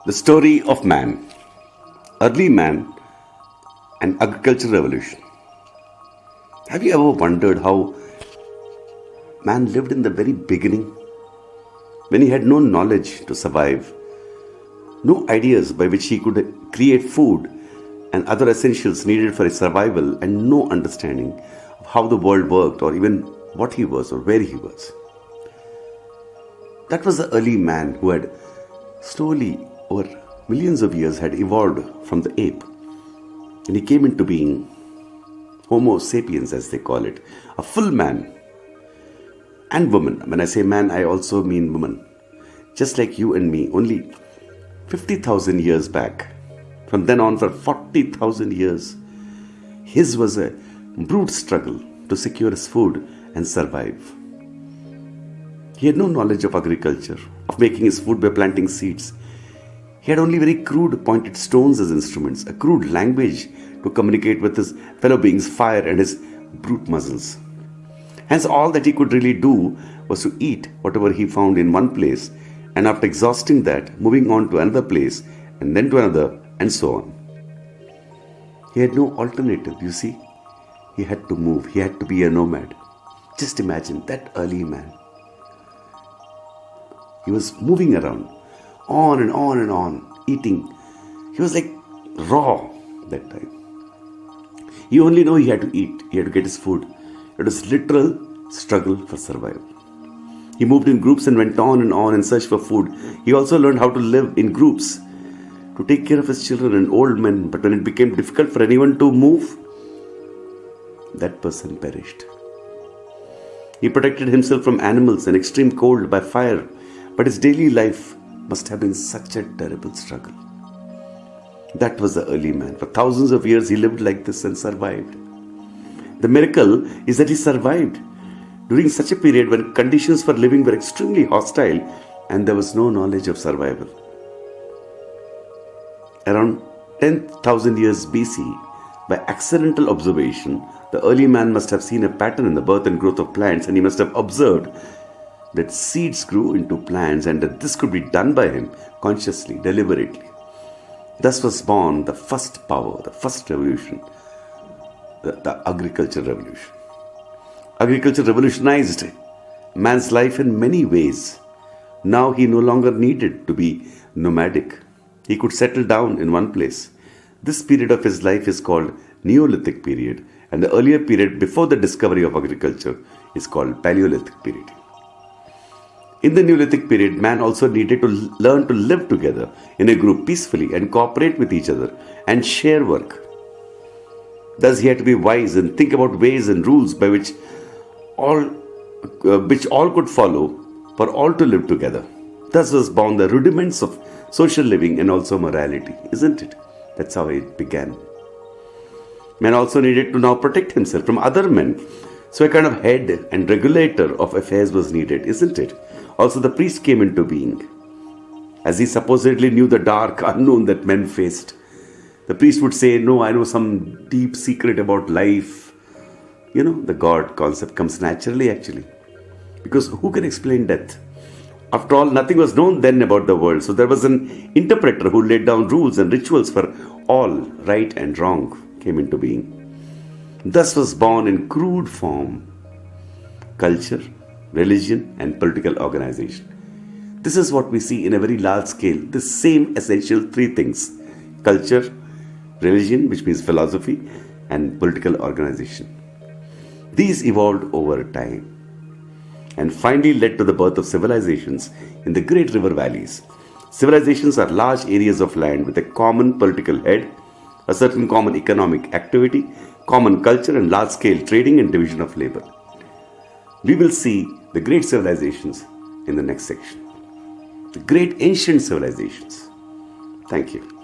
The story of man, early man and agricultural revolution. Have you ever wondered how man lived in the very beginning when he had no knowledge to survive, no ideas by which he could create food and other essentials needed for his survival, and no understanding of how the world worked or even what he was or where he was? That was the early man who had slowly over millions of years had evolved from the ape, and he came into being, Homo sapiens as they call it, a full man and woman. When I say man, I also mean woman, just like you and me, only 50,000 years back. From then on, for 40,000 years, his was a brute struggle to secure his food and survive. He had no knowledge of agriculture, of making his food by planting seeds. He had only very crude pointed stones as instruments, a crude language to communicate with his fellow beings, fire and his brute muscles. Hence, all that he could really do was to eat whatever he found in one place, and after exhausting that, moving on to another place, and then to another, and so on. He had no alternative, you see. He had to move, he had to be a nomad. Just imagine that early man. He was moving around, on and on and on, eating. He was like raw that time. He only knew he had to eat, he had to get his food. It was literal struggle for survival. He moved in groups and went on in search for food. He also learned how to live in groups, to take care of his children and old men. But when it became difficult for anyone to move, that person perished. He protected himself from animals and extreme cold by fire, but his daily life must have been such a terrible struggle. That was the early man. For thousands of years he lived like this and survived. The miracle is that he survived during such a period when conditions for living were extremely hostile and there was no knowledge of survival. Around 10,000 years BC, by accidental observation, the early man must have seen a pattern in the birth and growth of plants, and he must have observed that seeds grew into plants and that this could be done by him consciously, deliberately. Thus was born the first power, the first revolution, the agricultural revolution. Agriculture revolutionized man's life in many ways. Now he no longer needed to be nomadic. He could settle down in one place. This period of his life is called Neolithic period, and the earlier period before the discovery of agriculture is called Paleolithic period. In the Neolithic period, man also needed to learn to live together in a group peacefully and cooperate with each other and share work. Thus, he had to be wise and think about ways and rules by which all could follow for all to live together. Thus was born the rudiments of social living and also morality, isn't it? That's how it began. Man also needed to now protect himself from other men. So a kind of head and regulator of affairs was needed, isn't it? Also the priest came into being, as he supposedly knew the dark unknown that men faced. The priest would say, no, I know some deep secret about life. The God concept comes naturally actually. Because who can explain death? After all, nothing was known then about the world. So there was an interpreter who laid down rules and rituals for all right and wrong came into being. Thus was born in crude form culture, religion and political organization. This is what we see in a very large scale, the same essential three things: culture, religion, which means philosophy, and political organization. These evolved over time and finally led to the birth of civilizations in the great river valleys. Civilizations are large areas of land with a common political head, a certain common economic activity, common culture and large-scale trading and division of labor. We will see the great civilizations in the next section. The great ancient civilizations. Thank you.